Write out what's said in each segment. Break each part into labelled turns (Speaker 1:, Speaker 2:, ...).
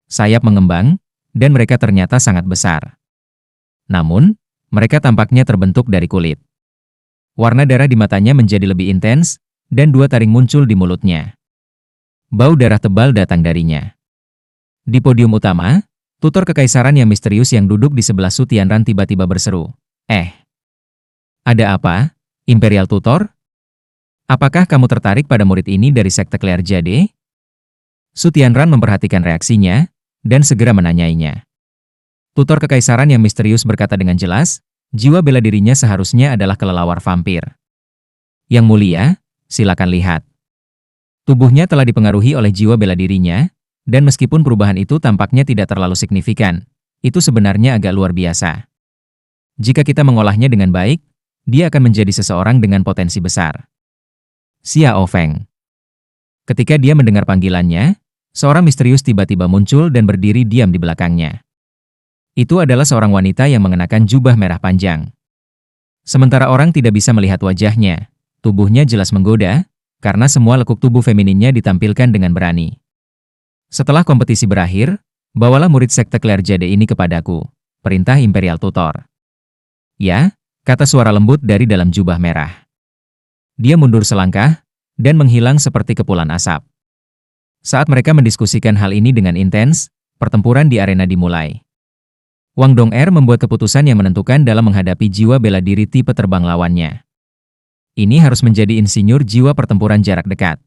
Speaker 1: sayap mengembang, dan mereka ternyata sangat besar. Namun, mereka tampaknya terbentuk dari kulit. Warna darah di matanya menjadi lebih intens, dan dua taring muncul di mulutnya. Bau darah tebal datang darinya. Di podium utama, tutor kekaisaran yang misterius yang duduk di sebelah Su Tianran tiba-tiba berseru, ada apa, Imperial Tutor? Apakah kamu tertarik pada murid ini dari sekte Clear Jade?" Su Tianran memperhatikan reaksinya, dan segera menanyainya. Tutor kekaisaran yang misterius berkata dengan jelas, jiwa bela dirinya seharusnya adalah kelelawar vampir. "Yang mulia, silakan lihat." Tubuhnya telah dipengaruhi oleh jiwa bela dirinya, dan meskipun perubahan itu tampaknya tidak terlalu signifikan, itu sebenarnya agak luar biasa. Jika kita mengolahnya dengan baik, dia akan menjadi seseorang dengan potensi besar. Xiao Feng. Ketika dia mendengar panggilannya, seorang misterius tiba-tiba muncul dan berdiri diam di belakangnya. Itu adalah seorang wanita yang mengenakan jubah merah panjang. Sementara orang tidak bisa melihat wajahnya, tubuhnya jelas menggoda, karena semua lekuk tubuh femininnya ditampilkan dengan berani. "Setelah kompetisi berakhir, bawalah murid sekte Clear Jade ini kepadaku," perintah Imperial Tutor. "Ya," kata suara lembut dari dalam jubah merah. Dia mundur selangkah, dan menghilang seperti kepulan asap. Saat mereka mendiskusikan hal ini dengan intens, pertempuran di arena dimulai. Wang Dong'er membuat keputusan yang menentukan dalam menghadapi jiwa bela diri tipe terbang lawannya. Ini harus menjadi insinyur jiwa pertempuran jarak dekat.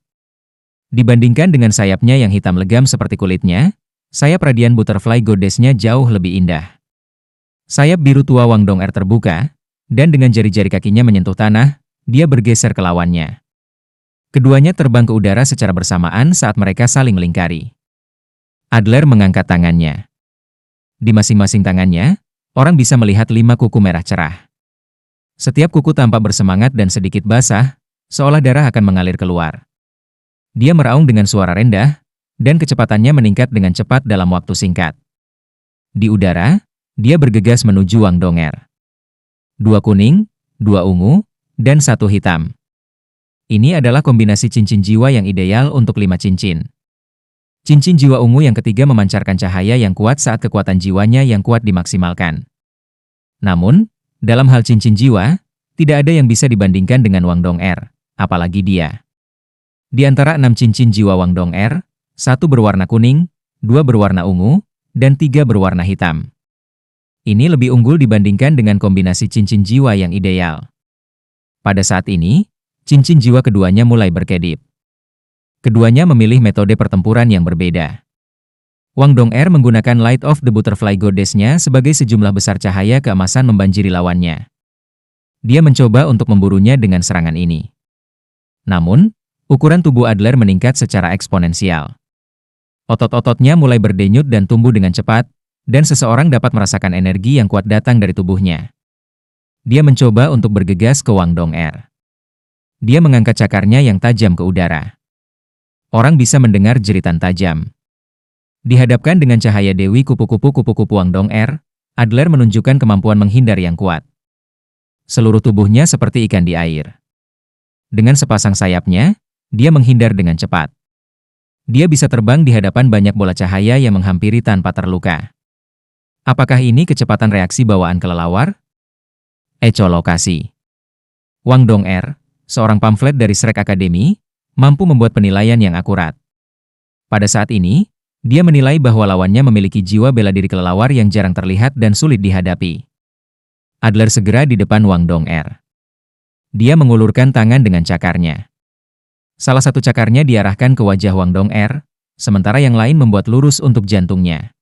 Speaker 1: Dibandingkan dengan sayapnya yang hitam legam seperti kulitnya, sayap radian butterfly goddess-nya jauh lebih indah. Sayap biru tua Wang Dong'er terbuka, dan dengan jari-jari kakinya menyentuh tanah, dia bergeser ke lawannya. Keduanya terbang ke udara secara bersamaan saat mereka saling melingkari. Adler mengangkat tangannya. Di masing-masing tangannya, orang bisa melihat 5 kuku merah cerah. Setiap kuku tampak bersemangat dan sedikit basah, seolah darah akan mengalir keluar. Dia meraung dengan suara rendah, dan kecepatannya meningkat dengan cepat dalam waktu singkat. Di udara, dia bergegas menuju Wang Dong'er. 2 kuning, 2 ungu, dan 1 hitam. Ini adalah kombinasi cincin jiwa yang ideal untuk 5 cincin. Cincin jiwa ungu yang ketiga memancarkan cahaya yang kuat saat kekuatan jiwanya yang kuat dimaksimalkan. Namun, dalam hal cincin jiwa, tidak ada yang bisa dibandingkan dengan Wang Dong'er, apalagi dia. Di antara 6 cincin jiwa Wang Dong'er, 1 berwarna kuning, 2 berwarna ungu, dan 3 berwarna hitam. Ini lebih unggul dibandingkan dengan kombinasi cincin jiwa yang ideal. Pada saat ini, cincin jiwa keduanya mulai berkedip. Keduanya memilih metode pertempuran yang berbeda. Wang Dong'er menggunakan Light of the Butterfly Goddess-nya sebagai sejumlah besar cahaya keemasan membanjiri lawannya. Dia mencoba untuk memburunya dengan serangan ini. Namun, ukuran tubuh Adler meningkat secara eksponensial. Otot-ototnya mulai berdenyut dan tumbuh dengan cepat, dan seseorang dapat merasakan energi yang kuat datang dari tubuhnya. Dia mencoba untuk bergegas ke Wang Dong'er. Dia mengangkat cakarnya yang tajam ke udara. Orang bisa mendengar jeritan tajam. Dihadapkan dengan cahaya dewi kupu-kupu Wang Dong'er, Adler menunjukkan kemampuan menghindar yang kuat. Seluruh tubuhnya seperti ikan di air. Dengan sepasang sayapnya, dia menghindar dengan cepat. Dia bisa terbang di hadapan banyak bola cahaya yang menghampiri tanpa terluka. Apakah ini kecepatan reaksi bawaan kelelawar? Ecolokasi. Wang Dong'er, seorang pamflet dari Shrek Academy, mampu membuat penilaian yang akurat. Pada saat ini, dia menilai bahwa lawannya memiliki jiwa bela diri kelelawar yang jarang terlihat dan sulit dihadapi. Adler segera di depan Wang Dong'er. Dia mengulurkan tangan dengan cakarnya. Salah satu cakarnya diarahkan ke wajah Wang Dong'er, sementara yang lain membuat lurus untuk jantungnya.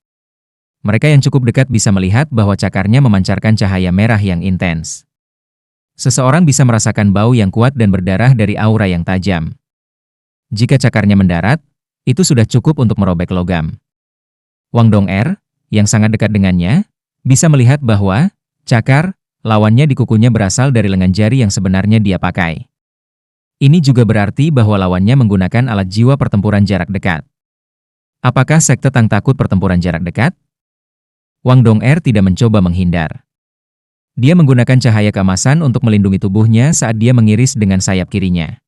Speaker 1: Mereka yang cukup dekat bisa melihat bahwa cakarnya memancarkan cahaya merah yang intens. Seseorang bisa merasakan bau yang kuat dan berdarah dari aura yang tajam. Jika cakarnya mendarat, itu sudah cukup untuk merobek logam. Wang Dong'er, yang sangat dekat dengannya, bisa melihat bahwa cakar lawannya di kukunya berasal dari lengan jari yang sebenarnya dia pakai. Ini juga berarti bahwa lawannya menggunakan alat jiwa pertempuran jarak dekat. Apakah sekte Tang takut pertempuran jarak dekat? Wang Dong'er tidak mencoba menghindar. Dia menggunakan cahaya keemasan untuk melindungi tubuhnya saat dia mengiris dengan sayap kirinya.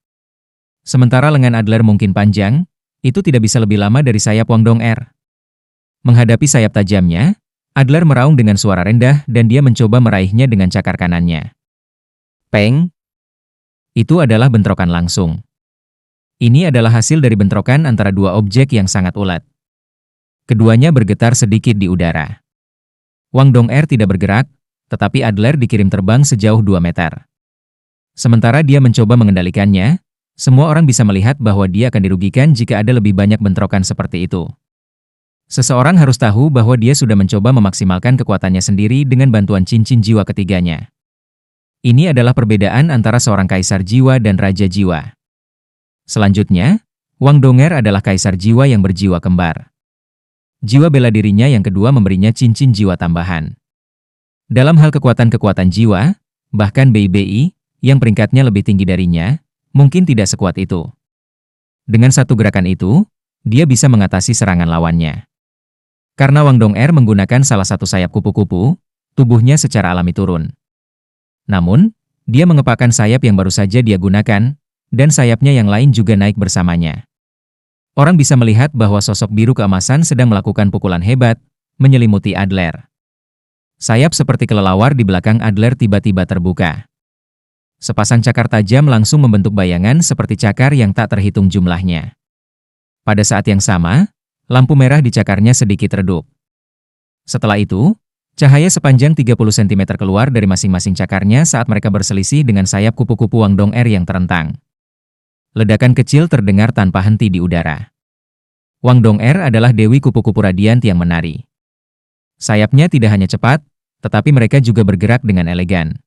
Speaker 1: Sementara lengan Adler mungkin panjang, itu tidak bisa lebih lama dari sayap Wang Dong'er. Menghadapi sayap tajamnya, Adler meraung dengan suara rendah dan dia mencoba meraihnya dengan cakar kanannya. Peng! Itu adalah bentrokan langsung. Ini adalah hasil dari bentrokan antara dua objek yang sangat ulet. Keduanya bergetar sedikit di udara. Wang Dong'er tidak bergerak, tetapi Adler dikirim terbang sejauh 2 meter. Sementara dia mencoba mengendalikannya, semua orang bisa melihat bahwa dia akan dirugikan jika ada lebih banyak bentrokan seperti itu. Seseorang harus tahu bahwa dia sudah mencoba memaksimalkan kekuatannya sendiri dengan bantuan cincin jiwa ketiganya. Ini adalah perbedaan antara seorang kaisar jiwa dan raja jiwa. Selanjutnya, Wang Dong'er adalah kaisar jiwa yang berjiwa kembar. Jiwa bela dirinya yang kedua memberinya cincin jiwa tambahan. Dalam hal kekuatan-kekuatan jiwa, bahkan BI, yang peringkatnya lebih tinggi darinya, mungkin tidak sekuat itu. Dengan satu gerakan itu, dia bisa mengatasi serangan lawannya. Karena Wang Dong'er menggunakan salah satu sayap kupu-kupu, tubuhnya secara alami turun. Namun, dia mengepakkan sayap yang baru saja dia gunakan, dan sayapnya yang lain juga naik bersamanya. Orang bisa melihat bahwa sosok biru keemasan sedang melakukan pukulan hebat, menyelimuti Adler. Sayap seperti kelelawar di belakang Adler tiba-tiba terbuka. Sepasang cakar tajam langsung membentuk bayangan seperti cakar yang tak terhitung jumlahnya. Pada saat yang sama, lampu merah di cakarnya sedikit redup. Setelah itu, cahaya sepanjang 30 cm keluar dari masing-masing cakarnya saat mereka berselisih dengan sayap kupu-kupu Wang Dong'er yang terentang. Ledakan kecil terdengar tanpa henti di udara. Wang Dong'er adalah dewi kupu-kupu radiant yang menari. Sayapnya tidak hanya cepat, tetapi mereka juga bergerak dengan elegan.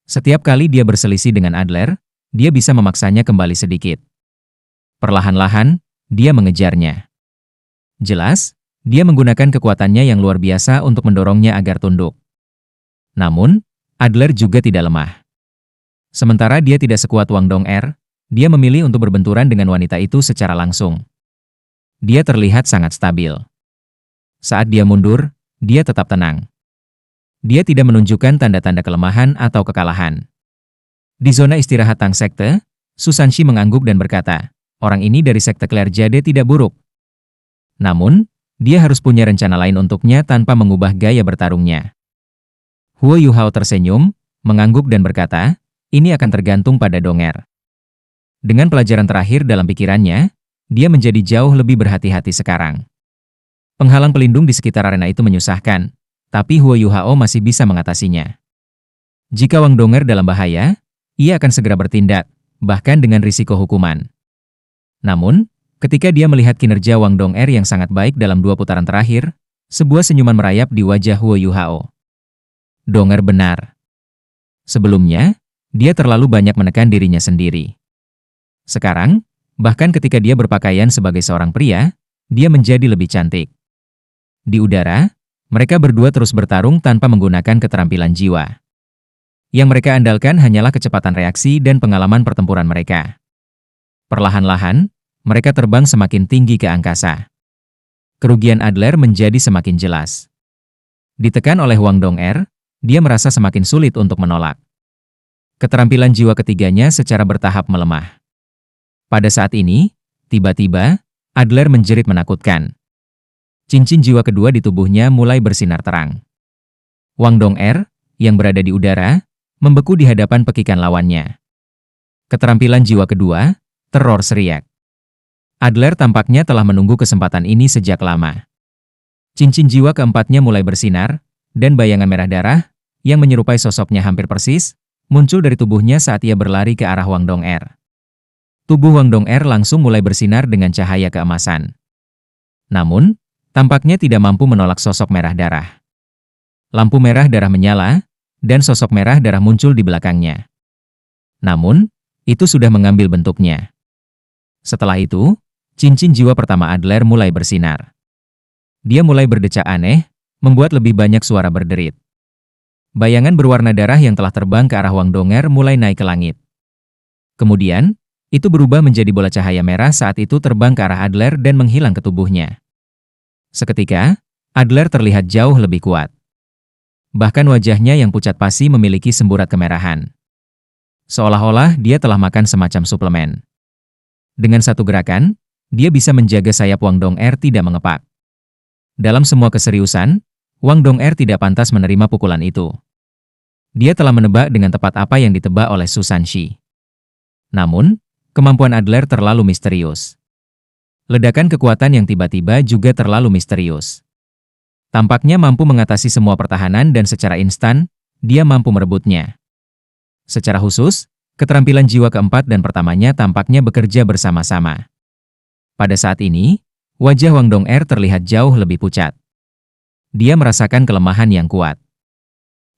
Speaker 1: Setiap kali dia berselisih dengan Adler, dia bisa memaksanya kembali sedikit. Perlahan-lahan, dia mengejarnya. Jelas, dia menggunakan kekuatannya yang luar biasa untuk mendorongnya agar tunduk. Namun, Adler juga tidak lemah. Sementara dia tidak sekuat Wang Dong'er, dia memilih untuk berbenturan dengan wanita itu secara langsung. Dia terlihat sangat stabil. Saat dia mundur, dia tetap tenang. Dia tidak menunjukkan tanda-tanda kelemahan atau kekalahan. Di zona istirahat Tang Sekte, Su Sanxi mengangguk dan berkata, orang ini dari Sekte Clair Jade tidak buruk. Namun, dia harus punya rencana lain untuknya tanpa mengubah gaya bertarungnya. Huo Yuhao tersenyum, mengangguk dan berkata, ini akan tergantung pada Dong'er. Dengan pelajaran terakhir dalam pikirannya, dia menjadi jauh lebih berhati-hati sekarang. Penghalang pelindung di sekitar arena itu menyusahkan, tapi Huo Yuhao masih bisa mengatasinya. Jika Wang Dong'er dalam bahaya, ia akan segera bertindak, bahkan dengan risiko hukuman. Namun, ketika dia melihat kinerja Wang Dong'er yang sangat baik dalam 2 putaran terakhir, sebuah senyuman merayap di wajah Huo Yuhao. Dong'er benar. Sebelumnya, dia terlalu banyak menekan dirinya sendiri. Sekarang, bahkan ketika dia berpakaian sebagai seorang pria, dia menjadi lebih cantik. Di udara, mereka berdua terus bertarung tanpa menggunakan keterampilan jiwa. Yang mereka andalkan hanyalah kecepatan reaksi dan pengalaman pertempuran mereka. Perlahan-lahan, mereka terbang semakin tinggi ke angkasa. Kerugian Adler menjadi semakin jelas. Ditekan oleh Wang Dong'er, dia merasa semakin sulit untuk menolak. Keterampilan jiwa ketiganya secara bertahap melemah. Pada saat ini, tiba-tiba, Adler menjerit menakutkan. Cincin jiwa kedua di tubuhnya mulai bersinar terang. Wang Dong'er, yang berada di udara, membeku di hadapan pekikan lawannya. Keterampilan jiwa kedua, teror seriak. Adler tampaknya telah menunggu kesempatan ini sejak lama. Cincin jiwa keempatnya mulai bersinar, dan bayangan merah darah, yang menyerupai sosoknya hampir persis, muncul dari tubuhnya saat ia berlari ke arah Wang Dong'er. Tubuh Wang Dong'er langsung mulai bersinar dengan cahaya keemasan. Namun, tampaknya tidak mampu menolak sosok merah darah. Lampu merah darah menyala, dan sosok merah darah muncul di belakangnya. Namun, itu sudah mengambil bentuknya. Setelah itu, cincin jiwa pertama Adler mulai bersinar. Dia mulai berdecak aneh, membuat lebih banyak suara berderit. Bayangan berwarna darah yang telah terbang ke arah Wang Dong'er mulai naik ke langit. Kemudian, itu berubah menjadi bola cahaya merah saat itu terbang ke arah Adler dan menghilang ke tubuhnya. Seketika, Adler terlihat jauh lebih kuat. Bahkan wajahnya yang pucat pasi memiliki semburat kemerahan. Seolah-olah dia telah makan semacam suplemen. Dengan satu gerakan, dia bisa menjaga sayap Wang Dong'er tidak mengepak. Dalam semua keseriusan, Wang Dong'er tidak pantas menerima pukulan itu. Dia telah menebak dengan tepat apa yang ditebak oleh Su Sanxi. Namun, kemampuan Adler terlalu misterius. Ledakan kekuatan yang tiba-tiba juga terlalu misterius. Tampaknya mampu mengatasi semua pertahanan dan secara instan, dia mampu merebutnya. Secara khusus, keterampilan jiwa keempat dan pertamanya tampaknya bekerja bersama-sama. Pada saat ini, wajah Wang Dong'er terlihat jauh lebih pucat. Dia merasakan kelemahan yang kuat.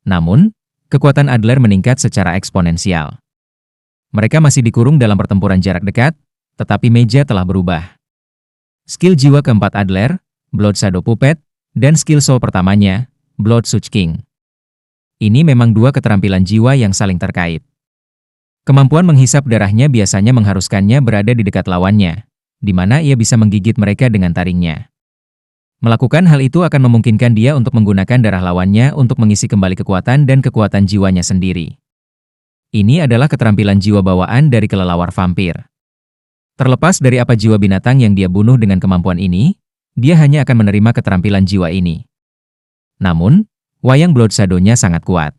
Speaker 1: Namun, kekuatan Adler meningkat secara eksponensial. Mereka masih dikurung dalam pertempuran jarak dekat, tetapi meja telah berubah. Skill jiwa keempat Adler, Blood Shadow Puppet, dan skill soul pertamanya, Blood Such King. Ini memang dua keterampilan jiwa yang saling terkait. Kemampuan menghisap darahnya biasanya mengharuskannya berada di dekat lawannya, di mana ia bisa menggigit mereka dengan taringnya. Melakukan hal itu akan memungkinkan dia untuk menggunakan darah lawannya untuk mengisi kembali kekuatan dan kekuatan jiwanya sendiri. Ini adalah keterampilan jiwa bawaan dari kelelawar vampir. Terlepas dari apa jiwa binatang yang dia bunuh dengan kemampuan ini, dia hanya akan menerima keterampilan jiwa ini. Namun, wayang Blood Shadow-nya sangat kuat.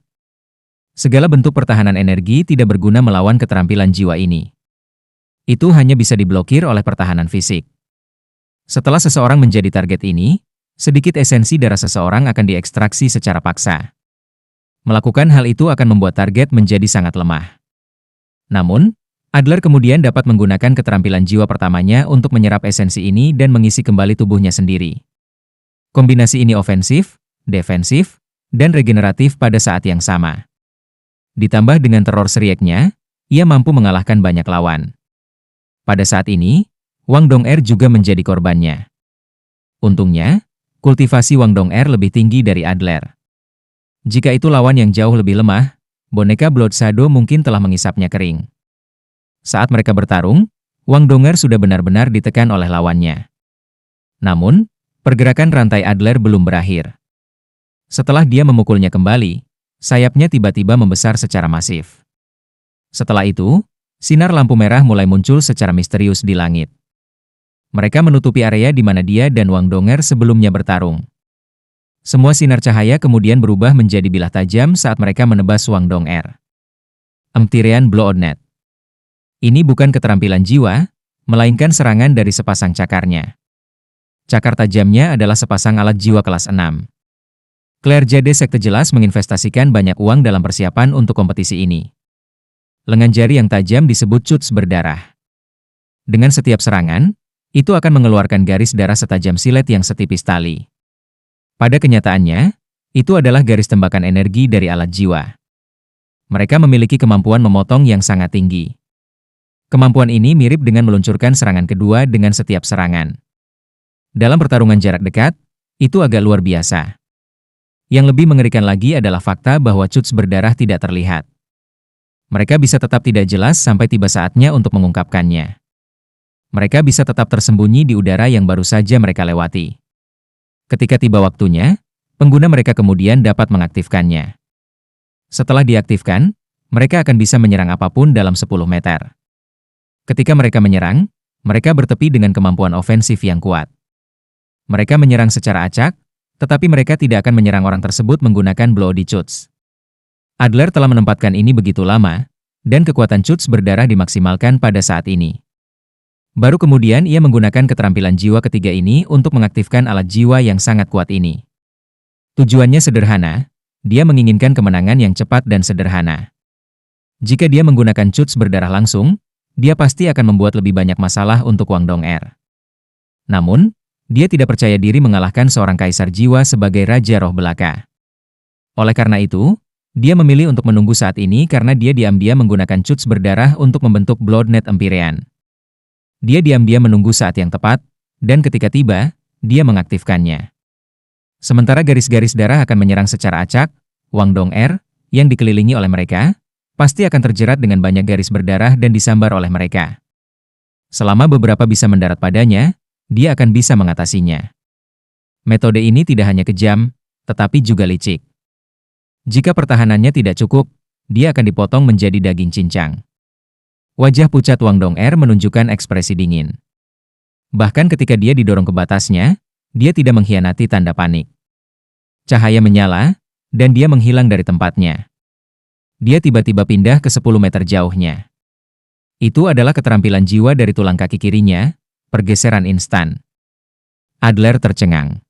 Speaker 1: Segala bentuk pertahanan energi tidak berguna melawan keterampilan jiwa ini. Itu hanya bisa diblokir oleh pertahanan fisik. Setelah seseorang menjadi target ini, sedikit esensi darah seseorang akan diekstraksi secara paksa. Melakukan hal itu akan membuat target menjadi sangat lemah. Namun, Adler kemudian dapat menggunakan keterampilan jiwa pertamanya untuk menyerap esensi ini dan mengisi kembali tubuhnya sendiri. Kombinasi ini ofensif, defensif, dan regeneratif pada saat yang sama. Ditambah dengan teror serieknya, ia mampu mengalahkan banyak lawan. Pada saat ini, Wang Dong'er juga menjadi korbannya. Untungnya, kultivasi Wang Dong'er lebih tinggi dari Adler. Jika itu lawan yang jauh lebih lemah, boneka Blood Shadow mungkin telah mengisapnya kering. Saat mereka bertarung, Wang Dong'er sudah benar-benar ditekan oleh lawannya. Namun, pergerakan rantai Adler belum berakhir. Setelah dia memukulnya kembali, sayapnya tiba-tiba membesar secara masif. Setelah itu, sinar lampu merah mulai muncul secara misterius di langit. Mereka menutupi area di mana dia dan Wang Dong'er sebelumnya bertarung. Semua sinar cahaya kemudian berubah menjadi bilah tajam saat mereka menebas Wang Dong'er. Empyrean Bloodnet. Ini bukan keterampilan jiwa, melainkan serangan dari sepasang cakarnya. Cakar tajamnya adalah sepasang alat jiwa kelas 6. Claire Jade Sekte jelas menginvestasikan banyak uang dalam persiapan untuk kompetisi ini. Lengan jari yang tajam disebut cuts berdarah. Dengan setiap serangan, itu akan mengeluarkan garis darah setajam silet yang setipis tali. Pada kenyataannya, itu adalah garis tembakan energi dari alat jiwa. Mereka memiliki kemampuan memotong yang sangat tinggi. Kemampuan ini mirip dengan meluncurkan serangan kedua dengan setiap serangan. Dalam pertarungan jarak dekat, itu agak luar biasa. Yang lebih mengerikan lagi adalah fakta bahwa cuts berdarah tidak terlihat. Mereka bisa tetap tidak jelas sampai tiba saatnya untuk mengungkapkannya. Mereka bisa tetap tersembunyi di udara yang baru saja mereka lewati. Ketika tiba waktunya, pengguna mereka kemudian dapat mengaktifkannya. Setelah diaktifkan, mereka akan bisa menyerang apapun dalam 10 meter. Ketika mereka menyerang, mereka bertepi dengan kemampuan ofensif yang kuat. Mereka menyerang secara acak, tetapi mereka tidak akan menyerang orang tersebut menggunakan bloody cuts. Adler telah menempatkan ini begitu lama, dan kekuatan cuts berdarah dimaksimalkan pada saat ini. Baru kemudian ia menggunakan keterampilan jiwa ketiga ini untuk mengaktifkan alat jiwa yang sangat kuat ini. Tujuannya sederhana, dia menginginkan kemenangan yang cepat dan sederhana. Jika dia menggunakan cuts berdarah langsung, dia pasti akan membuat lebih banyak masalah untuk Wang Dong'er. Namun, dia tidak percaya diri mengalahkan seorang kaisar jiwa sebagai Raja Roh Belaka. Oleh karena itu, dia memilih untuk menunggu saat ini karena dia diam-diam menggunakan cuts berdarah untuk membentuk Bloodnet Empyrean. Dia diam-diam menunggu saat yang tepat, dan ketika tiba, dia mengaktifkannya. Sementara garis-garis darah akan menyerang secara acak, Wang Dong'er, yang dikelilingi oleh mereka, pasti akan terjerat dengan banyak garis berdarah dan disambar oleh mereka. Selama beberapa bisa mendarat padanya, dia akan bisa mengatasinya. Metode ini tidak hanya kejam, tetapi juga licik. Jika pertahanannya tidak cukup, dia akan dipotong menjadi daging cincang. Wajah pucat Wang Dong'er menunjukkan ekspresi dingin. Bahkan ketika dia didorong ke batasnya, Dia tidak mengkhianati tanda panik. Cahaya menyala, dan dia menghilang dari tempatnya. Dia tiba-tiba pindah ke 10 meter jauhnya. Itu adalah keterampilan jiwa dari tulang kaki kirinya, pergeseran instan. Adler tercengang.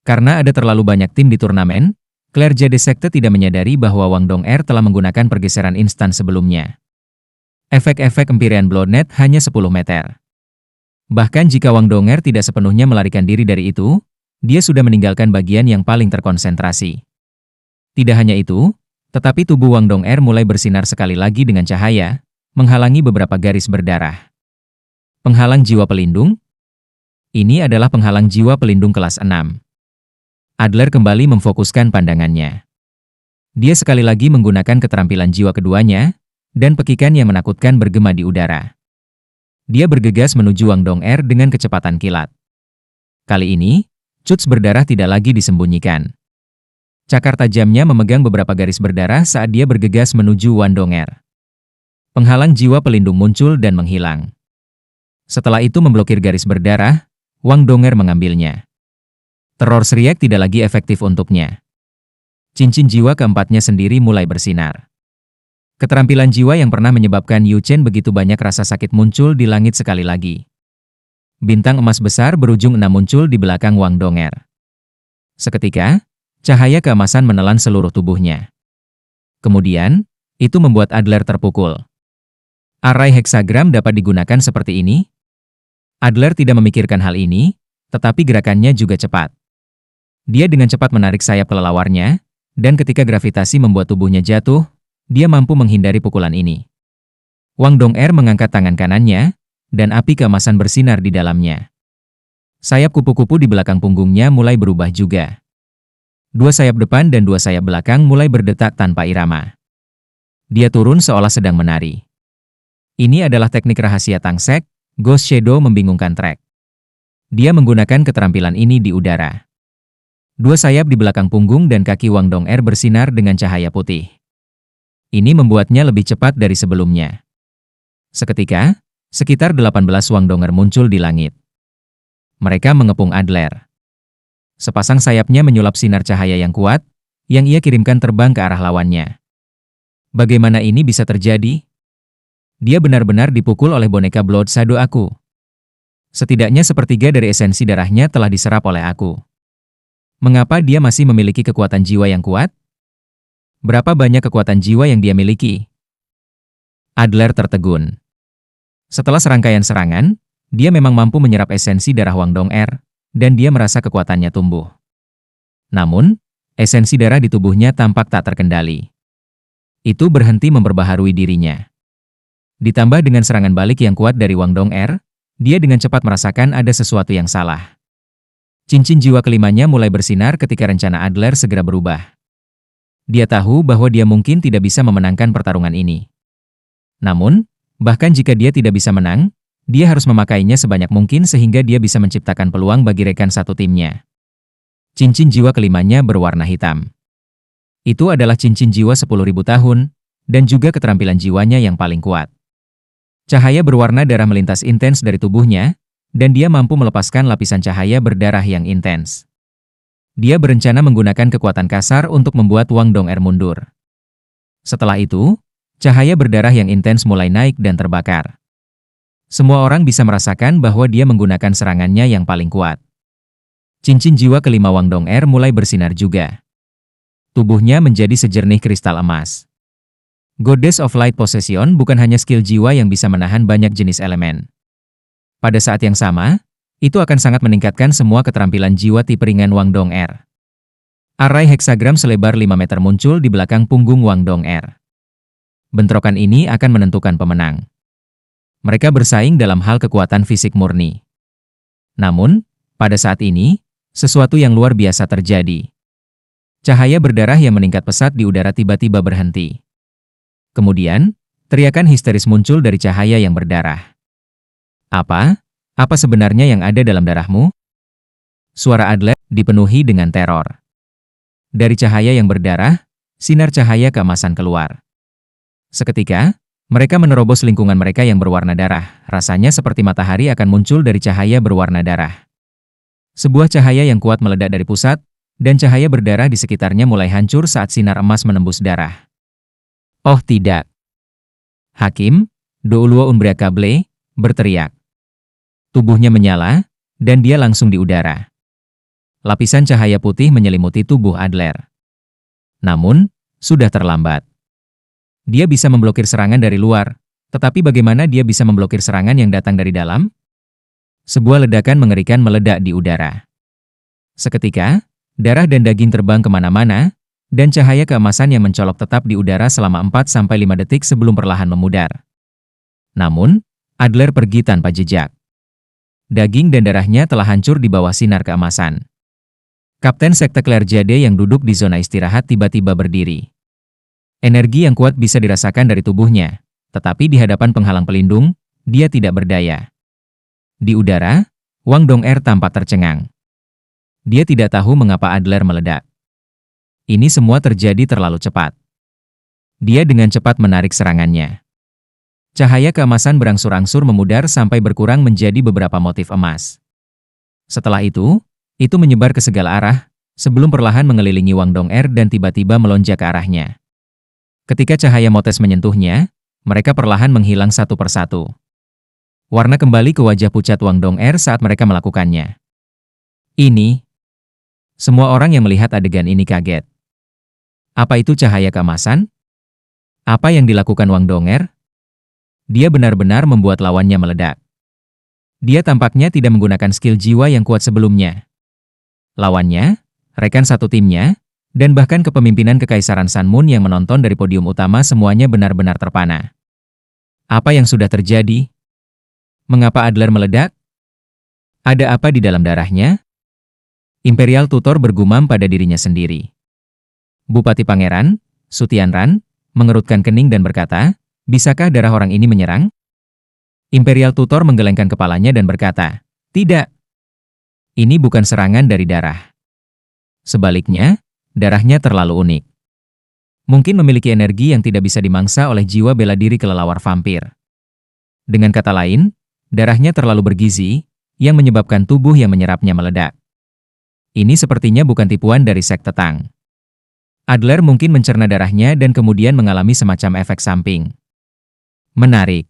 Speaker 1: Karena ada terlalu banyak tim di turnamen, Claire Jade Sekte tidak menyadari bahwa Wang Dong'er telah menggunakan pergeseran instan sebelumnya. Efek-efek Empyrean Bloodnet hanya 10 meter. Bahkan jika Wang Dong'er tidak sepenuhnya melarikan diri dari itu, dia sudah meninggalkan bagian yang paling terkonsentrasi. Tidak hanya itu, tetapi tubuh Wang Dong'er mulai bersinar sekali lagi dengan cahaya, menghalangi beberapa garis berdarah. Penghalang jiwa pelindung? Ini adalah penghalang jiwa pelindung kelas 6. Adler kembali memfokuskan pandangannya. Dia sekali lagi menggunakan keterampilan jiwa keduanya, dan pekikan yang menakutkan bergema di udara. Dia bergegas menuju Wang Dong'er dengan kecepatan kilat. Kali ini, cuts berdarah tidak lagi disembunyikan. Cakar tajamnya memegang beberapa garis berdarah saat dia bergegas menuju Wang Dong'er. Penghalang jiwa pelindung muncul dan menghilang. Setelah itu memblokir garis berdarah, Wang Dong'er mengambilnya. Teror Seriak tidak lagi efektif untuknya. Cincin jiwa keempatnya sendiri mulai bersinar. Keterampilan jiwa yang pernah menyebabkan Yu Chen begitu banyak rasa sakit muncul di langit sekali lagi. Bintang emas besar berujung 6 muncul di belakang Wang Dong'er. Seketika, cahaya keemasan menelan seluruh tubuhnya. Kemudian, itu membuat Adler terpukul. Arai heksagram dapat digunakan seperti ini? Adler tidak memikirkan hal ini, tetapi gerakannya juga cepat. Dia dengan cepat menarik sayap kelelawarnya, dan ketika gravitasi membuat tubuhnya jatuh, dia mampu menghindari pukulan ini. Wang Dong'er mengangkat tangan kanannya, dan api keemasan bersinar di dalamnya. Sayap kupu-kupu di belakang punggungnya mulai berubah juga. 2 sayap depan dan 2 sayap belakang mulai berdetak tanpa irama. Dia turun seolah sedang menari. Ini adalah teknik rahasia Tangsek, Ghost Shadow membingungkan Trek. Dia menggunakan keterampilan ini di udara. 2 sayap di belakang punggung dan kaki Wang Dong'er bersinar dengan cahaya putih. Ini membuatnya lebih cepat dari sebelumnya. Seketika, sekitar 18 Wang Dong'er muncul di langit. Mereka mengepung Adler. Sepasang sayapnya menyulap sinar cahaya yang kuat, yang ia kirimkan terbang ke arah lawannya. Bagaimana ini bisa terjadi? Dia benar-benar dipukul oleh boneka Blood Shadow aku. Setidaknya sepertiga dari esensi darahnya telah diserap oleh aku. Mengapa dia masih memiliki kekuatan jiwa yang kuat? Berapa banyak kekuatan jiwa yang dia miliki? Adler tertegun. Setelah serangkaian serangan, dia memang mampu menyerap esensi darah Wang Dong'er, dan dia merasa kekuatannya tumbuh. Namun, esensi darah di tubuhnya tampak tak terkendali. Itu berhenti memperbaharui dirinya. Ditambah dengan serangan balik yang kuat dari Wang Dong'er, dia dengan cepat merasakan ada sesuatu yang salah. Cincin jiwa kelimanya mulai bersinar ketika rencana Adler segera berubah. Dia tahu bahwa dia mungkin tidak bisa memenangkan pertarungan ini. Namun, bahkan jika dia tidak bisa menang, dia harus memakainya sebanyak mungkin sehingga dia bisa menciptakan peluang bagi rekan satu timnya. Cincin jiwa kelimanya berwarna hitam. Itu adalah cincin jiwa 10.000 tahun, dan juga keterampilan jiwanya yang paling kuat. Cahaya berwarna darah melintas intens dari tubuhnya, dan dia mampu melepaskan lapisan cahaya berdarah yang intens. Dia berencana menggunakan kekuatan kasar untuk membuat Wang Dong'er mundur. Setelah itu, cahaya berdarah yang intens mulai naik dan terbakar. Semua orang bisa merasakan bahwa dia menggunakan serangannya yang paling kuat. Cincin jiwa kelima Wang Dong'er mulai bersinar juga. Tubuhnya menjadi sejernih kristal emas. Goddess of Light Possession bukan hanya skill jiwa yang bisa menahan banyak jenis elemen. Pada saat yang sama, itu akan sangat meningkatkan semua keterampilan jiwa tipe ringan Wang Dong'er. Arai heksagram selebar 5 meter muncul di belakang punggung Wang Dong'er. Bentrokan ini akan menentukan pemenang. Mereka bersaing dalam hal kekuatan fisik murni. Namun, pada saat ini, sesuatu yang luar biasa terjadi. Cahaya berdarah yang meningkat pesat di udara tiba-tiba berhenti. Kemudian, teriakan histeris muncul dari cahaya yang berdarah. Apa? Apa sebenarnya yang ada dalam darahmu? Suara Adler dipenuhi dengan teror. Dari cahaya yang berdarah, sinar cahaya keemasan keluar. Seketika, mereka menerobos lingkungan mereka yang berwarna darah. Rasanya seperti matahari akan muncul dari cahaya berwarna darah. Sebuah cahaya yang kuat meledak dari pusat, dan cahaya berdarah di sekitarnya mulai hancur saat sinar emas menembus darah. Oh tidak! Hakim, Douluo Unbreakable, berteriak. Tubuhnya menyala, dan dia langsung di udara. Lapisan cahaya putih menyelimuti tubuh Adler. Namun, sudah terlambat. Dia bisa memblokir serangan dari luar, tetapi bagaimana dia bisa memblokir serangan yang datang dari dalam? Sebuah ledakan mengerikan meledak di udara. Seketika, darah dan daging terbang kemana-mana, dan cahaya keemasan yang mencolok tetap di udara selama 4-5 detik sebelum perlahan memudar. Namun, Adler pergi tanpa jejak. Daging dan darahnya telah hancur di bawah sinar keemasan. Kapten Sekte Claire Jade yang duduk di zona istirahat tiba-tiba berdiri. Energi yang kuat bisa dirasakan dari tubuhnya, tetapi di hadapan penghalang pelindung, dia tidak berdaya. Di udara, Wang Dong'er tampak tercengang. Dia tidak tahu mengapa Adler meledak. Ini semua terjadi terlalu cepat. Dia dengan cepat menarik serangannya. Cahaya keemasan berangsur-angsur memudar sampai berkurang menjadi beberapa motif emas. Setelah itu menyebar ke segala arah, sebelum perlahan mengelilingi Wang Dong'er dan tiba-tiba melonjak ke arahnya. Ketika cahaya motes menyentuhnya, mereka perlahan menghilang satu persatu. Warna kembali ke wajah pucat Wang Dong'er saat mereka melakukannya. Ini. Semua orang yang melihat adegan ini kaget. Apa itu cahaya keemasan? Apa yang dilakukan Wang Dong'er? Dia benar-benar membuat lawannya meledak. Dia tampaknya tidak menggunakan skill jiwa yang kuat sebelumnya. Lawannya, rekan satu timnya, dan bahkan kepemimpinan Kekaisaran Sun Moon yang menonton dari podium utama semuanya benar-benar terpana. Apa yang sudah terjadi? Mengapa Adler meledak? Ada apa di dalam darahnya? Imperial Tutor bergumam pada dirinya sendiri. Bupati Pangeran, Sutianran, mengerutkan kening dan berkata, bisakah darah orang ini menyerang? Imperial Tutor menggelengkan kepalanya dan berkata, tidak. Ini bukan serangan dari darah. Sebaliknya, darahnya terlalu unik. Mungkin memiliki energi yang tidak bisa dimangsa oleh jiwa bela diri kelelawar vampir. Dengan kata lain, darahnya terlalu bergizi, yang menyebabkan tubuh yang menyerapnya meledak. Ini sepertinya bukan tipuan dari sekte Tang. Adler mungkin mencerna darahnya dan kemudian mengalami semacam efek samping. Menarik.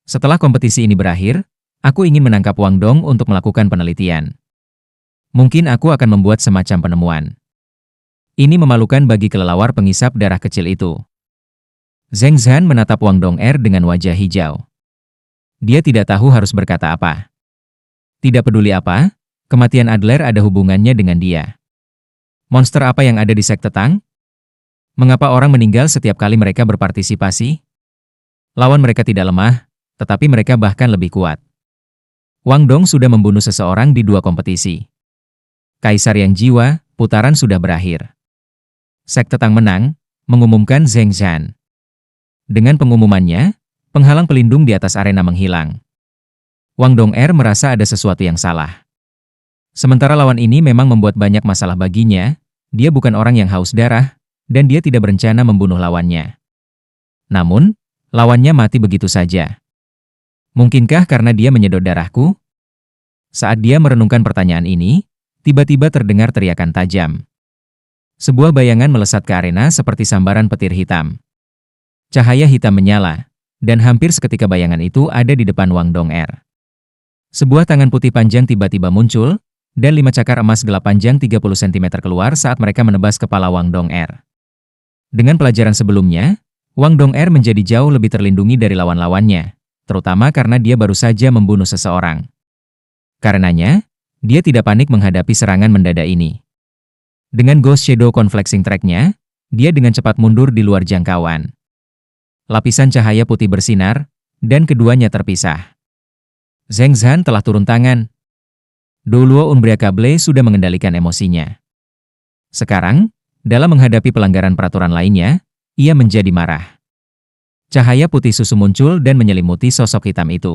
Speaker 1: Setelah kompetisi ini berakhir, aku ingin menangkap Wang Dong untuk melakukan penelitian. Mungkin aku akan membuat semacam penemuan. Ini memalukan bagi kelelawar pengisap darah kecil itu. Zheng Zhan menatap Wang Dong'er dengan wajah hijau. Dia tidak tahu harus berkata apa. Tidak peduli apa, kematian Adler ada hubungannya dengan dia. Monster apa yang ada di sekte Tang? Mengapa orang meninggal setiap kali mereka berpartisipasi? Lawan mereka tidak lemah, tetapi mereka bahkan lebih kuat. Wang Dong sudah membunuh seseorang di 2 kompetisi. Kaisar yang jiwa, putaran sudah berakhir. Sekte Tang menang, mengumumkan Zheng Zhan. Dengan pengumumannya, penghalang pelindung di atas arena menghilang. Wang Dong'er merasa ada sesuatu yang salah. Sementara lawan ini memang membuat banyak masalah baginya, dia bukan orang yang haus darah, dan dia tidak berencana membunuh lawannya. Namun, lawannya mati begitu saja. Mungkinkah karena dia menyedot darahku? Saat dia merenungkan pertanyaan ini, tiba-tiba terdengar teriakan tajam. Sebuah bayangan melesat ke arena seperti sambaran petir hitam. Cahaya hitam menyala, dan hampir seketika bayangan itu ada di depan Wang Dong'er. Sebuah tangan putih panjang tiba-tiba muncul, dan 5 cakar emas gelap panjang 30 cm keluar saat mereka menebas kepala Wang Dong'er. Dengan pelajaran sebelumnya, Wang Dong'er menjadi jauh lebih terlindungi dari lawan-lawannya, terutama karena dia baru saja membunuh seseorang. Karenanya, dia tidak panik menghadapi serangan mendadak ini. Dengan Ghost Shadow Conflexing Track-nya, dia dengan cepat mundur di luar jangkauan. Lapisan cahaya putih bersinar, dan keduanya terpisah. Zheng Zhan telah turun tangan. Douluo Unbreakable sudah mengendalikan emosinya. Sekarang, dalam menghadapi pelanggaran peraturan lainnya, ia menjadi marah. Cahaya putih susu muncul dan menyelimuti sosok hitam itu.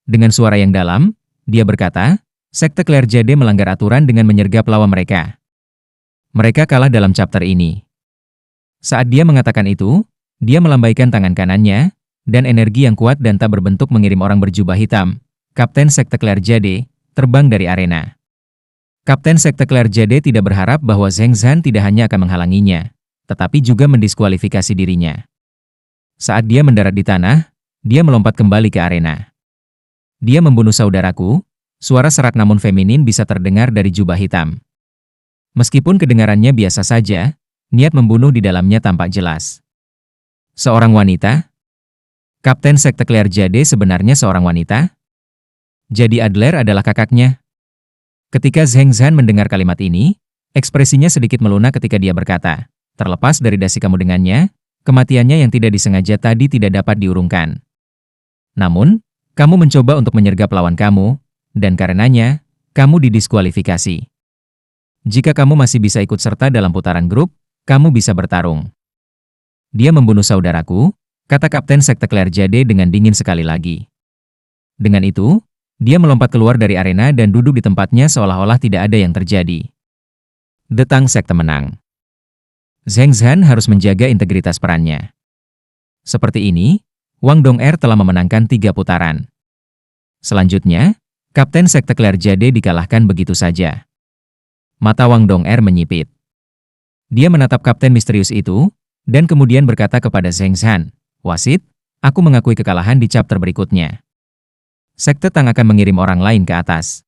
Speaker 1: Dengan suara yang dalam, dia berkata, Sekte Claire Jade melanggar aturan dengan menyergap lawan mereka. Mereka kalah dalam chapter ini. Saat dia mengatakan itu, dia melambaikan tangan kanannya, dan energi yang kuat dan tak berbentuk mengirim orang berjubah hitam, Kapten Sekte Claire Jade, terbang dari arena. Kapten Sekte Claire Jade tidak berharap bahwa Zheng Zhan tidak hanya akan menghalanginya, tetapi juga mendiskualifikasi dirinya. Saat dia mendarat di tanah, dia melompat kembali ke arena. Dia membunuh saudaraku, suara serak namun feminin bisa terdengar dari jubah hitam. Meskipun kedengarannya biasa saja, niat membunuh di dalamnya tampak jelas. Seorang wanita? Kapten Sekte Claire Jade sebenarnya seorang wanita? Jadi Adler adalah kakaknya? Ketika Zheng Zhan mendengar kalimat ini, ekspresinya sedikit melunak ketika dia berkata, terlepas dari dasi kamu dengannya, kematiannya yang tidak disengaja tadi tidak dapat diurungkan. Namun, kamu mencoba untuk menyergap lawan kamu, dan karenanya, kamu didiskualifikasi. Jika kamu masih bisa ikut serta dalam putaran grup, kamu bisa bertarung. Dia membunuh saudaraku, kata Kapten Sekte Claire Jade dengan dingin sekali lagi. Dengan itu, dia melompat keluar dari arena dan duduk di tempatnya seolah-olah tidak ada yang terjadi. Detang Sekte menang. Zheng Zhan harus menjaga integritas perannya. Seperti ini, Wang Dong'er telah memenangkan 3 putaran. Selanjutnya, Kapten Sekte Claire Jade dikalahkan begitu saja. Mata Wang Dong'er menyipit. Dia menatap Kapten misterius itu, dan kemudian berkata kepada Zheng Zhan, "Wasit, aku mengakui kekalahan di chapter berikutnya." Sekte Tang akan mengirim orang lain ke atas.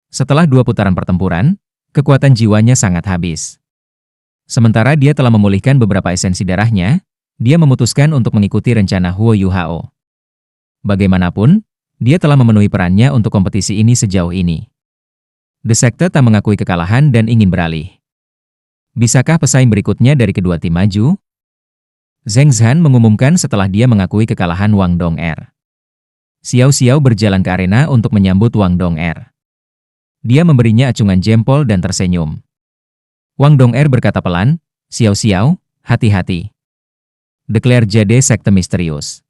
Speaker 1: Setelah 2 putaran pertempuran, kekuatan jiwanya sangat habis. Sementara dia telah memulihkan beberapa esensi darahnya, dia memutuskan untuk mengikuti rencana Huo Yuhao. Bagaimanapun, dia telah memenuhi perannya untuk kompetisi ini sejauh ini. The Sekte Tang mengakui kekalahan dan ingin beralih. Bisakah pesaing berikutnya dari kedua tim maju? Zheng Zhan mengumumkan setelah dia mengakui kekalahan Wang Dong'er. Xiao Xiao berjalan ke arena untuk menyambut Wang Dong'er. Dia memberinya acungan jempol dan tersenyum. Wang Dong'er berkata pelan, "Xiao Xiao, hati-hati." The Claire Jade Sekte Misterius.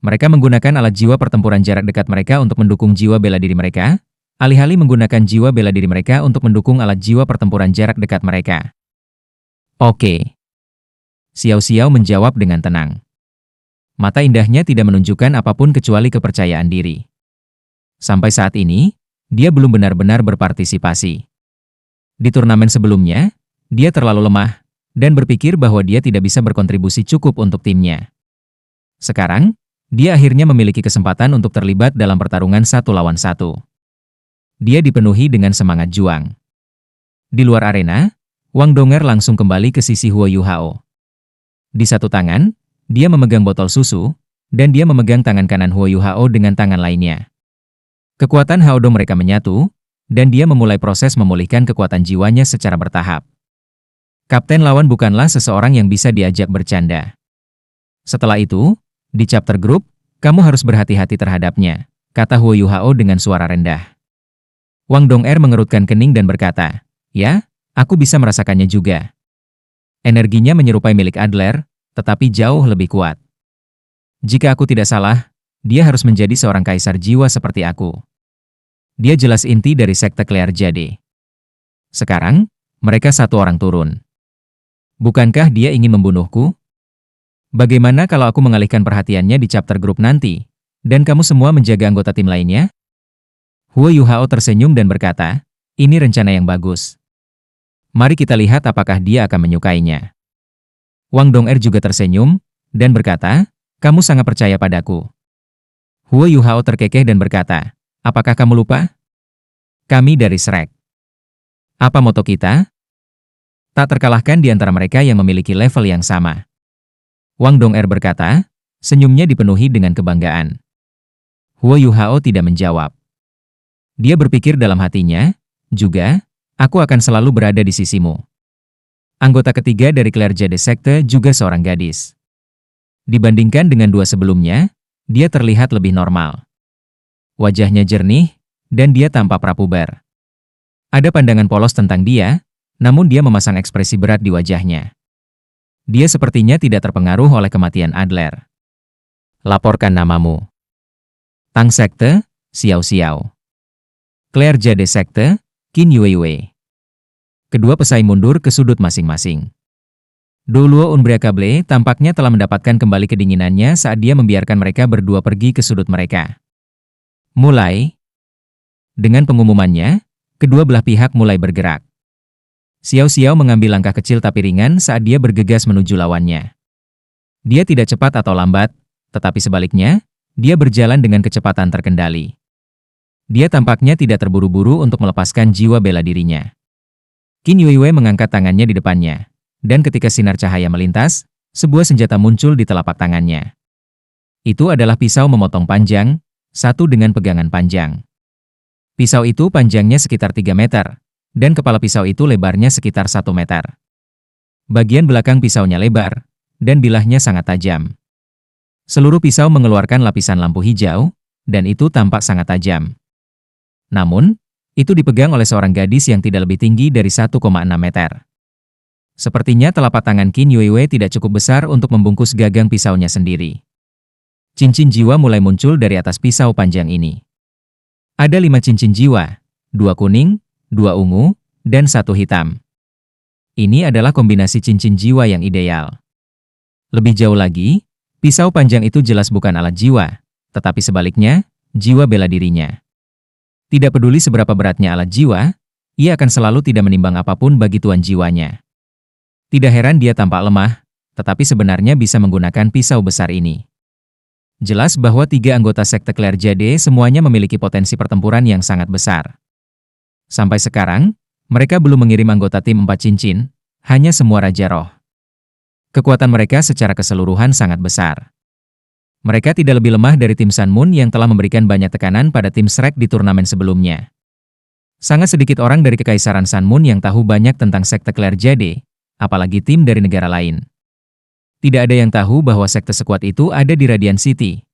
Speaker 1: Mereka menggunakan alat jiwa pertempuran jarak dekat mereka untuk mendukung jiwa bela diri mereka, alih-alih menggunakan jiwa bela diri mereka untuk mendukung alat jiwa pertempuran jarak dekat mereka. Oke. Xiao Xiao menjawab dengan tenang. Mata indahnya tidak menunjukkan apapun kecuali kepercayaan diri. Sampai saat ini, dia belum benar-benar berpartisipasi. Di turnamen sebelumnya, dia terlalu lemah, dan berpikir bahwa dia tidak bisa berkontribusi cukup untuk timnya. Sekarang, dia akhirnya memiliki kesempatan untuk terlibat dalam pertarungan 1 lawan 1. Dia dipenuhi dengan semangat juang. Di luar arena, Wang Dong'er langsung kembali ke sisi Huo Yuhao. Di satu tangan, dia memegang botol susu, dan dia memegang tangan kanan Huo Yuhao dengan tangan lainnya. Kekuatan Haodo mereka menyatu, dan dia memulai proses memulihkan kekuatan jiwanya secara bertahap. Kapten lawan bukanlah seseorang yang bisa diajak bercanda. Setelah itu, di chapter grup, kamu harus berhati-hati terhadapnya, kata Huo Yuhao dengan suara rendah. Wang Dong'er mengerutkan kening dan berkata, "Ya, aku bisa merasakannya juga." Energinya menyerupai milik Adler, tetapi jauh lebih kuat. Jika aku tidak salah, dia harus menjadi seorang kaisar jiwa seperti aku. Dia jelas inti dari Sekte Claire Jade. Sekarang, mereka 1 orang turun. Bukankah dia ingin membunuhku? Bagaimana kalau aku mengalihkan perhatiannya di chapter grup nanti, dan kamu semua menjaga anggota tim lainnya? Huo Yuhao tersenyum dan berkata, "Ini rencana yang bagus. Mari kita lihat apakah dia akan menyukainya." Wang Dong'er juga tersenyum, dan berkata, "Kamu sangat percaya padaku." Huo Yuhao terkekeh dan berkata, "Apakah kamu lupa? Kami dari Shrek. Apa moto kita? Tak terkalahkan di antara mereka yang memiliki level yang sama." Wang Dong'er berkata, senyumnya dipenuhi dengan kebanggaan. Huo Yuhao tidak menjawab. Dia berpikir dalam hatinya, juga, aku akan selalu berada di sisimu. Anggota ketiga dari Claire Jade Sekte juga seorang gadis. Dibandingkan dengan 2 sebelumnya, dia terlihat lebih normal. Wajahnya jernih, dan dia tampak prapuber. Ada pandangan polos tentang dia, namun dia memasang ekspresi berat di wajahnya. Dia sepertinya tidak terpengaruh oleh kematian Adler. Laporkan namamu. Tang Sekte, Xiao Xiao. Claire Jade Sekte, Qin Yueiyue. Kedua pesaing mundur ke sudut masing-masing. Doluo Unbreakable tampaknya telah mendapatkan kembali kedinginannya saat dia membiarkan mereka berdua pergi ke sudut mereka. Mulai. Dengan pengumumannya, kedua belah pihak mulai bergerak. Xiao Xiao mengambil langkah kecil tapi ringan saat dia bergegas menuju lawannya. Dia tidak cepat atau lambat, tetapi sebaliknya, dia berjalan dengan kecepatan terkendali. Dia tampaknya tidak terburu-buru untuk melepaskan jiwa bela dirinya. Qin Yuiwei mengangkat tangannya di depannya, dan ketika sinar cahaya melintas, sebuah senjata muncul di telapak tangannya. Itu adalah pisau memotong panjang, satu dengan pegangan panjang. Pisau itu panjangnya sekitar 3 meter, dan kepala pisau itu lebarnya sekitar 1 meter. Bagian belakang pisaunya lebar, dan bilahnya sangat tajam. Seluruh pisau mengeluarkan lapisan lampu hijau, dan itu tampak sangat tajam. Namun, itu dipegang oleh seorang gadis yang tidak lebih tinggi dari 1,6 meter. Sepertinya telapak tangan Qin Yuiwei tidak cukup besar untuk membungkus gagang pisaunya sendiri. Cincin jiwa mulai muncul dari atas pisau panjang ini. Ada 5 cincin jiwa, 2 kuning, 2 ungu, dan 1 hitam. Ini adalah kombinasi cincin jiwa yang ideal. Lebih jauh lagi, pisau panjang itu jelas bukan alat jiwa, tetapi sebaliknya, jiwa bela dirinya. Tidak peduli seberapa beratnya alat jiwa, ia akan selalu tidak menimbang apapun bagi tuan jiwanya. Tidak heran dia tampak lemah, tetapi sebenarnya bisa menggunakan pisau besar ini. Jelas bahwa 3 anggota sekte Claire Jade semuanya memiliki potensi pertempuran yang sangat besar. Sampai sekarang, mereka belum mengirim anggota tim 4 cincin, hanya semua Raja Roh. Kekuatan mereka secara keseluruhan sangat besar. Mereka tidak lebih lemah dari tim Sun Moon yang telah memberikan banyak tekanan pada tim Shrek di turnamen sebelumnya. Sangat sedikit orang dari Kekaisaran Sun Moon yang tahu banyak tentang sekte Claire Jade, apalagi tim dari negara lain. Tidak ada yang tahu bahwa sekte sekuat itu ada di Radiant City.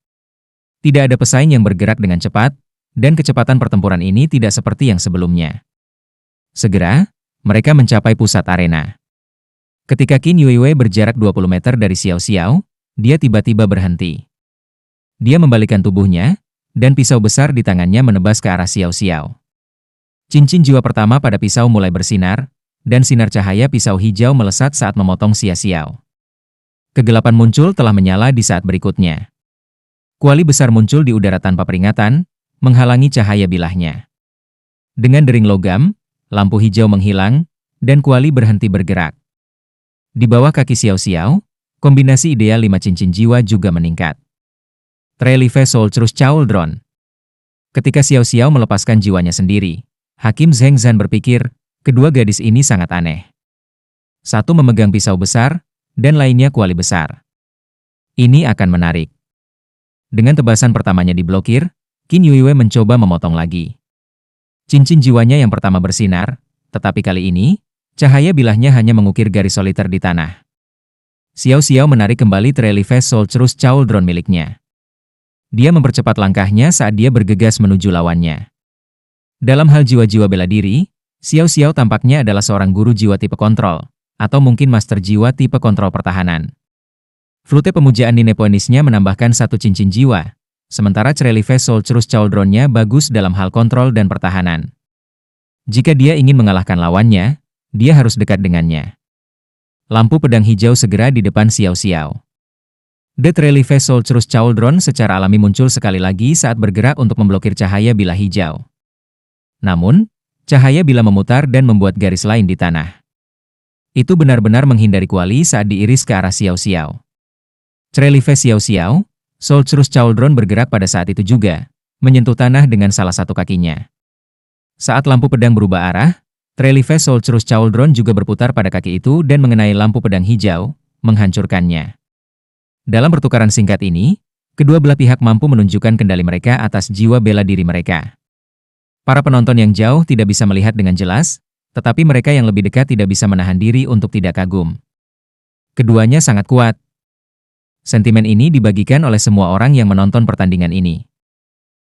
Speaker 1: Tidak ada pesaing yang bergerak dengan cepat, dan kecepatan pertempuran ini tidak seperti yang sebelumnya. Segera, mereka mencapai pusat arena. Ketika Qin Yuiwei berjarak 20 meter dari Xiao Xiao, dia tiba-tiba berhenti. Dia membalikkan tubuhnya, dan pisau besar di tangannya menebas ke arah Xiao Xiao. Cincin jiwa pertama pada pisau mulai bersinar, dan sinar cahaya pisau hijau melesat saat memotong Xiao Xiao. Kegelapan muncul telah menyala di saat berikutnya. Kuali besar muncul di udara tanpa peringatan, menghalangi cahaya bilahnya. Dengan dering logam, lampu hijau menghilang, dan kuali berhenti bergerak. Di bawah kaki Xiao Xiao, kombinasi ideal 5 cincin jiwa juga meningkat. Trelive Soul Trust Chauldron. Ketika Xiao Xiao melepaskan jiwanya sendiri, Hakim Zheng Zhan berpikir, kedua gadis ini sangat aneh. Satu memegang pisau besar, dan lainnya kuali besar. Ini akan menarik. Dengan tebasan pertamanya diblokir, Qin Yuiwei mencoba memotong lagi. Cincin jiwanya yang pertama bersinar, tetapi kali ini, cahaya bilahnya hanya mengukir garis soliter di tanah. Xiao Xiao menarik kembali Trelive Soul Trust Chauldron miliknya. Dia mempercepat langkahnya saat dia bergegas menuju lawannya. Dalam hal jiwa-jiwa bela diri, Xiao Xiao tampaknya adalah seorang guru jiwa tipe kontrol, atau mungkin master jiwa tipe kontrol pertahanan. Flute pemujaan Ninepoinisnya menambahkan 1 cincin jiwa, sementara Trelive Soul Trust Chauldron-nya bagus dalam hal kontrol dan pertahanan. Jika dia ingin mengalahkan lawannya, dia harus dekat dengannya. Lampu pedang hijau segera di depan Xiao Xiao. The Trelive Soul Trust Chauldron secara alami muncul sekali lagi saat bergerak untuk memblokir cahaya bilah hijau. Namun, cahaya bilah memutar dan membuat garis lain di tanah. Itu benar-benar menghindari kuali saat diiris ke arah Xiao Xiao. Trelive Xiao Xiao, Soul Trust Chauldron bergerak pada saat itu juga, menyentuh tanah dengan salah satu kakinya. Saat lampu pedang berubah arah, Trelive Soul Trust Chauldron juga berputar pada kaki itu dan mengenai lampu pedang hijau, menghancurkannya. Dalam pertukaran singkat ini, kedua belah pihak mampu menunjukkan kendali mereka atas jiwa bela diri mereka. Para penonton yang jauh tidak bisa melihat dengan jelas, tetapi mereka yang lebih dekat tidak bisa menahan diri untuk tidak kagum. Keduanya sangat kuat. Sentimen ini dibagikan oleh semua orang yang menonton pertandingan ini.